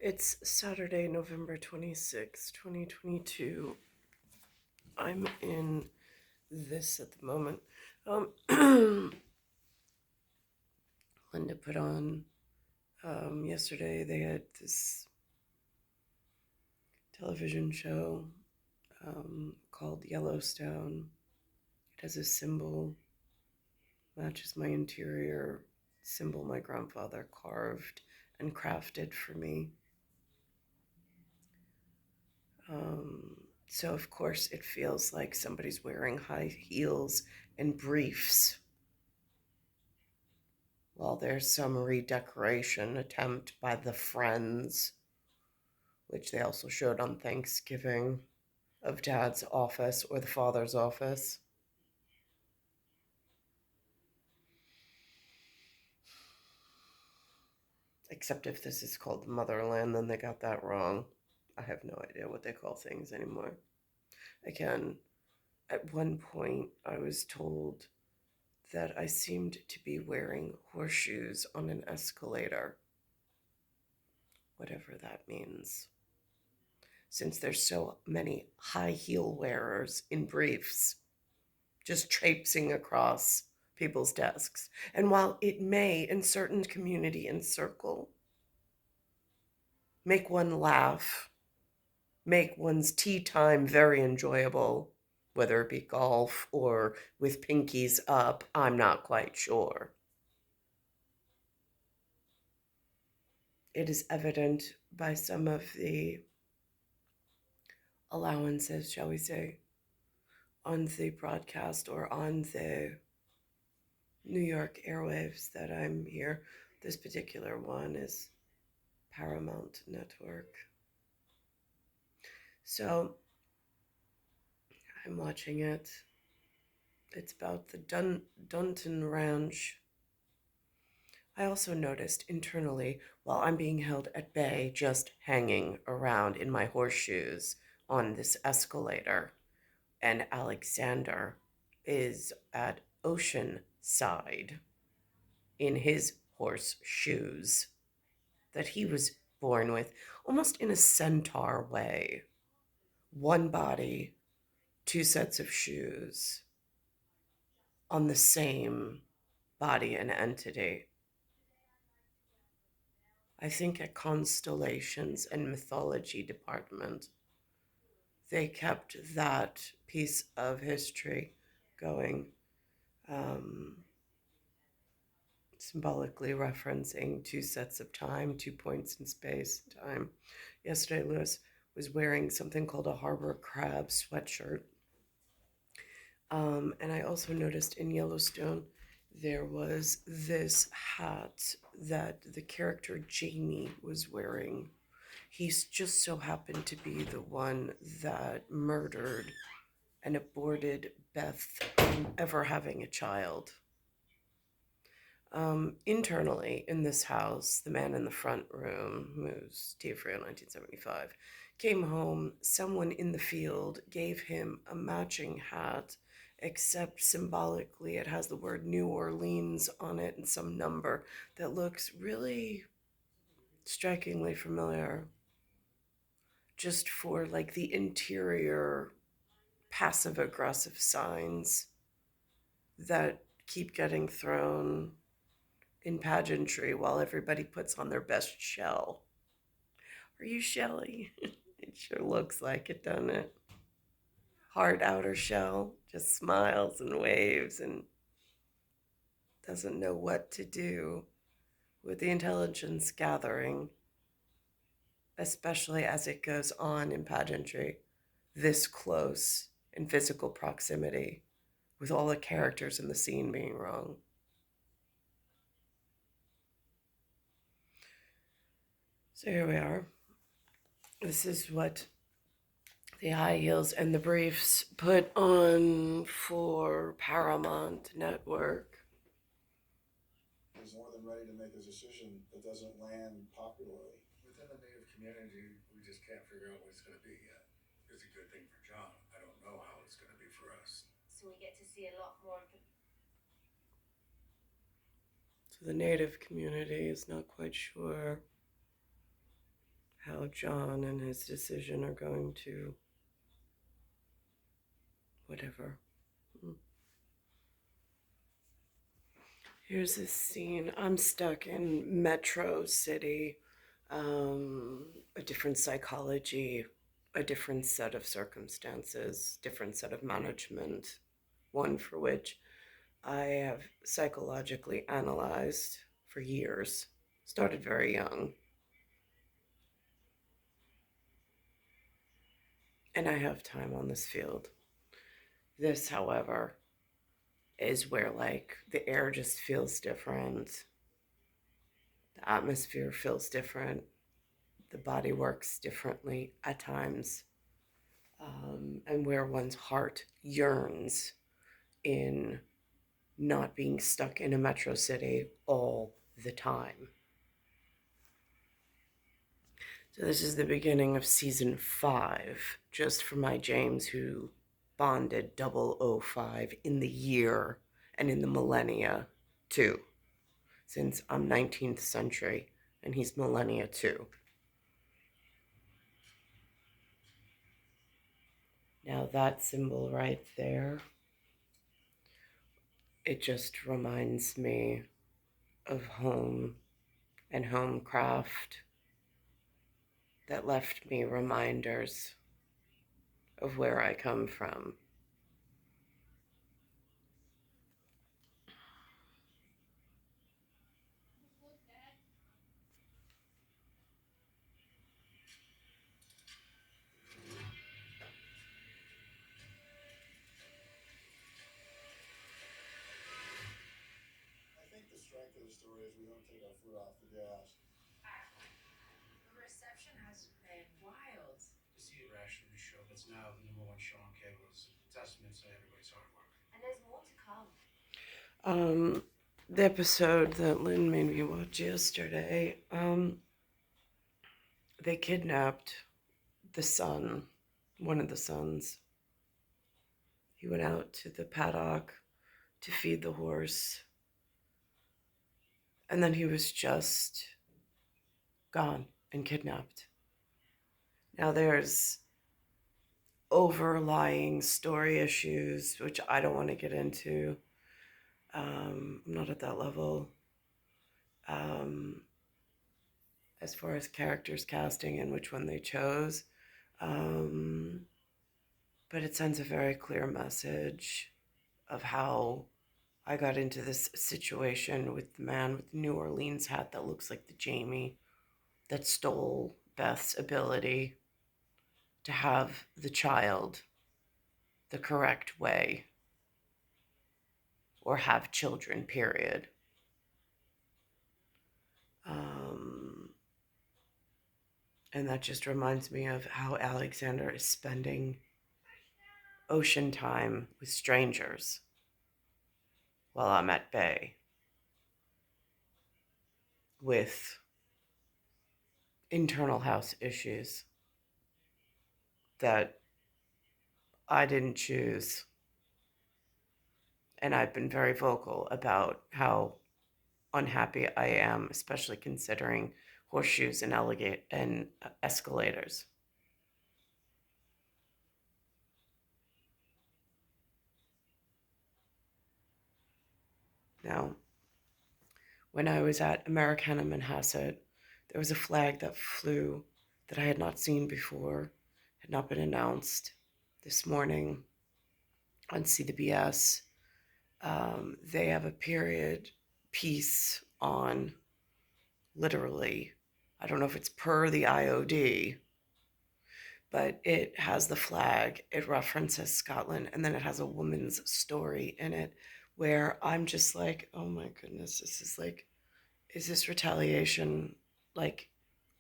It's Saturday, November 26th, 2022. I'm in this at the moment. Linda put on yesterday, they had this television show called Yellowstone. It has a symbol, matches my interior symbol my grandfather carved and crafted for me. So, of course, it feels like somebody's wearing high heels and briefs while there's some redecoration attempt by the Friends, which they also showed on Thanksgiving, of Dad's office or the father's office. Except if this is called the motherland, then they got that wrong. I have no idea what they call things anymore. Again, at one point, I was told that I seemed to be wearing horseshoes on an escalator, whatever that means. Since there's so many high heel wearers in briefs just traipsing across people's desks. And while it may, in certain community and circle, make one laugh, make one's tea time very enjoyable, whether it be golf or with pinkies up, I'm not quite sure. It is evident by some of the allowances, shall we say, on the broadcast or on the New York airwaves that I'm here. This particular one is Paramount Network. So I'm watching it. It's about the Dunton Ranch. I also noticed internally, while I'm being held at bay, just hanging around in my horseshoes on this escalator, and Alexander is at Oceanside in his horseshoes that he was born with, almost in a centaur way. One body, two sets of shoes on the same body and entity. I think at Constellations and Mythology Department, they kept that piece of history going, symbolically referencing two sets of time, 2 points in space, time. Yesterday, Lewis was wearing something called a harbor crab sweatshirt. And I also noticed in Yellowstone, there was this hat that the character Jamie was wearing. He's just so happened to be the one that murdered and aborted Beth from ever having a child. Internally in this house, the man in the front room, who's Tiafrio 1975, came home. Someone in the field gave him a matching hat, except symbolically it has the word New Orleans on it and some number that looks really strikingly familiar, just for like the interior passive aggressive signs that keep getting thrown in pageantry while everybody puts on their best shell. Are you shelly? It sure looks like it, doesn't it? Hard outer shell, just smiles and waves and doesn't know what to do with the intelligence gathering, especially as it goes on in pageantry, this close in physical proximity, with all the characters in the scene being wrong. So here we are. This is what the high heels and the briefs put on for Paramount Network. He's more than ready to make a decision that doesn't land popularly. Within the Native community, we just can't figure out what it's going to be yet. It's a good thing for John. I don't know how it's going to be for us. So we get to see a lot more of the... So the Native community is not quite sure how John and his decision are going to whatever. Here's this scene. I'm stuck in Metro City, a different psychology, a different set of circumstances, different set of management, one for which I have psychologically analyzed for years. Started very young. And I have time on this field. This, however, is where like the air just feels different, the atmosphere feels different, the body works differently at times, and where one's heart yearns in not being stuck in a metro city all the time. So this is the beginning of season 5, just for my James who bonded 005 in the year and in the millennia too, since I'm 19th century and he's millennia too. Now that symbol right there, it just reminds me of home and home craft that left me reminders of where I come from. I think the strength of the story is we don't take our foot off the gas. The reception has been wild. To see it rationally show that's now the #1 show on cable is a testament to everybody's hard work. And there's more to come. The episode that Lynn made me watch yesterday, they kidnapped the son, one of the sons. He went out to the paddock to feed the horse, and then he was just gone and kidnapped. Now there's overlying story issues, which I don't want to get into. I'm not at that level. As far as characters casting and which one they chose. But it sends a very clear message of how I got into this situation with the man with the New Orleans hat that looks like the Jamie that stole Beth's ability to have the child the correct way or have children, period. And that just reminds me of how Alexander is spending ocean time with strangers while I'm at Bay with internal house issues that I didn't choose. And I've been very vocal about how unhappy I am, especially considering horseshoes and escalators. Now, when I was at Americana Manhasset, there was a flag that flew that I had not seen before, had not been announced. This morning on CBS, they have a period piece on, literally, I don't know if it's per the IOD, but it has the flag, it references Scotland, and then it has a woman's story in it where I'm just like, oh my goodness, this is like, is this retaliation like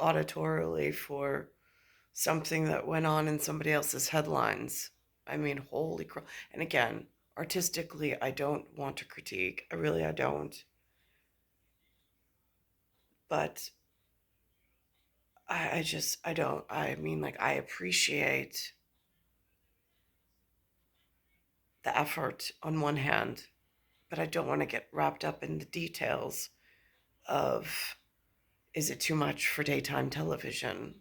auditorily for something that went on in somebody else's headlines? I mean, holy crap. And again, artistically, I don't want to critique. I don't. But I don't. I mean, like, I appreciate the effort on one hand, but I don't want to get wrapped up in the details of, is it too much for daytime television?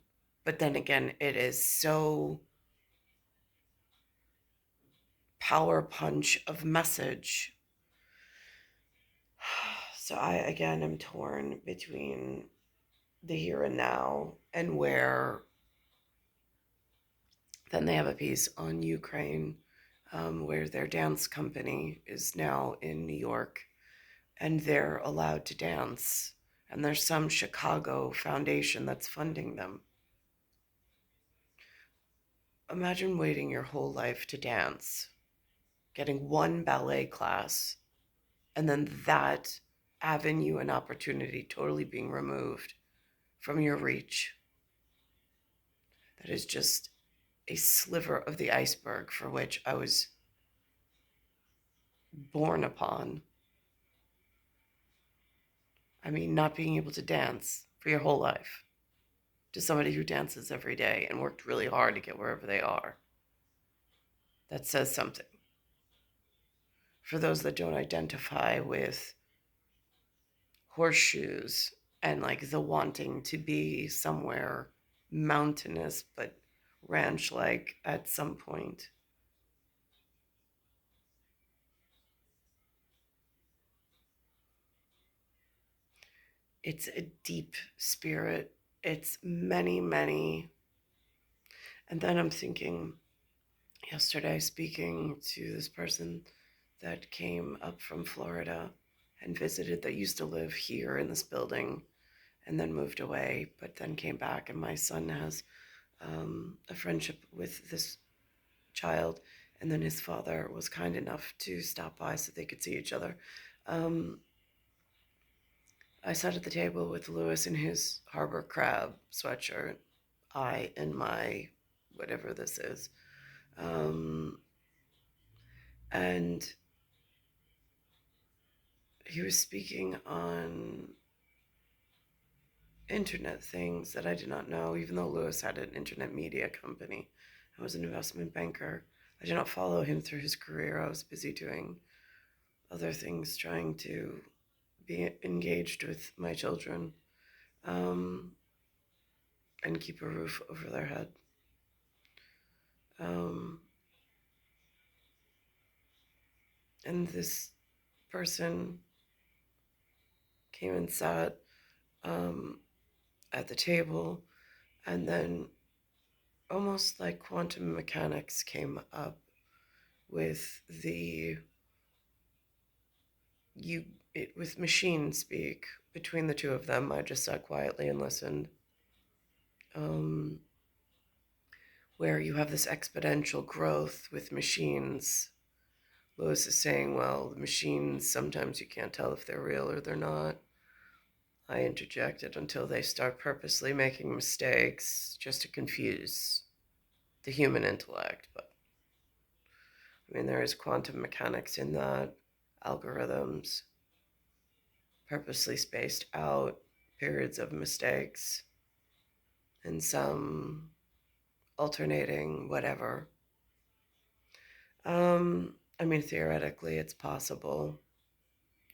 But then again, it is so power punch of message. So I, again, am torn between the here and now and where. Then they have a piece on Ukraine, where their dance company is now in New York and they're allowed to dance. And there's some Chicago foundation that's funding them. Imagine waiting your whole life to dance, getting one ballet class, and then that avenue and opportunity totally being removed from your reach. That is just a sliver of the iceberg for which I was born upon. I mean, not being able to dance for your whole life to somebody who dances every day and worked really hard to get wherever they are. That says something. For those that don't identify with horseshoes and like the wanting to be somewhere mountainous but ranch like at some point. It's a deep spirit. It's many, many. And then I'm thinking, yesterday, speaking to this person that came up from Florida and visited, that used to live here in this building and then moved away, but then came back. And my son has a friendship with this child. And then his father was kind enough to stop by so they could see each other. I sat at the table with Lewis in his Harbor Crab sweatshirt, I in my whatever this is. And he was speaking on internet things that I did not know, even though Lewis had an internet media company. I was an investment banker. I did not follow him through his career. I was busy doing other things, trying to be engaged with my children, and keep a roof over their head. And this person came and sat at the table, and then almost like quantum mechanics came up with with machine speak between the two of them. I just sat quietly and listened. Where you have this exponential growth with machines. Lewis is saying, well, the machines, sometimes you can't tell if they're real or they're not. I interjected, until they start purposely making mistakes just to confuse the human intellect. But I mean, there is quantum mechanics in that, algorithms, purposely spaced out periods of mistakes, and some alternating whatever. I mean, theoretically, it's possible.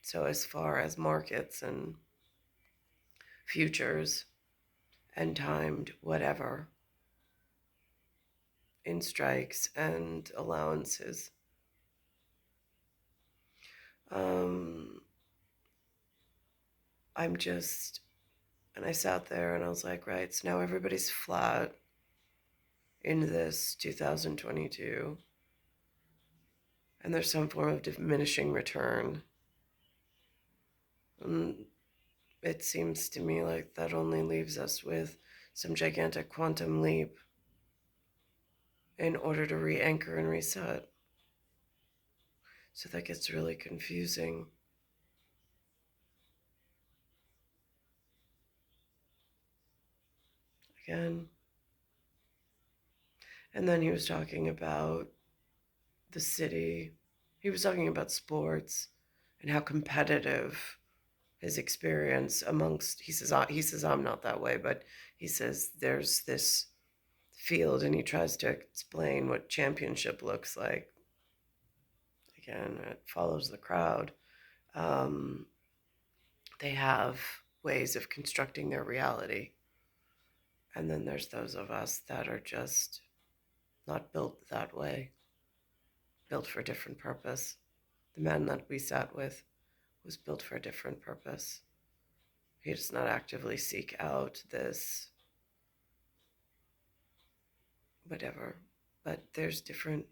So as far as markets and futures and timed whatever in strikes and allowances, I'm just, and I sat there and I was like, right, so now everybody's flat in this 2022, and there's some form of diminishing return. And it seems to me like that only leaves us with some gigantic quantum leap in order to re-anchor and reset. So that gets really confusing. Again. And then he was talking about the city. He was talking about sports and how competitive his experience amongst, he says I'm not that way, but he says there's this field, and he tries to explain what championship looks like. Again, it follows the crowd. They have ways of constructing their reality, And then there's those of us that are just not built that way, built for a different purpose. The man that we sat with was built for a different purpose. He does not actively seek out this whatever, but there's different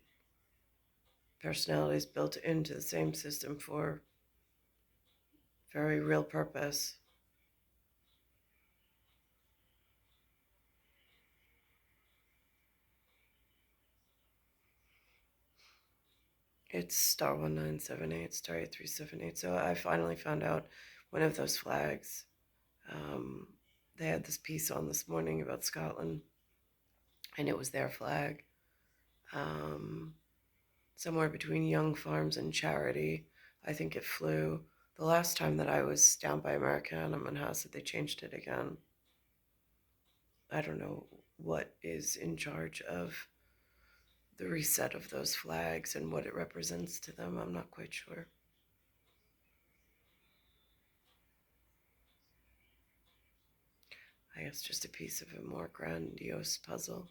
personalities built into the same system for very real purpose. It's star 1978, star 8378. So I finally found out one of those flags. They had this piece on this morning about Scotland, and it was their flag. Um, Somewhere between Young Farms and Charity, I think it flew. The last time that I was down by America and Manhasset, they changed it again. I don't know what is in charge of the reset of those flags and what it represents to them. I'm not quite sure. I guess just a piece of a more grandiose puzzle.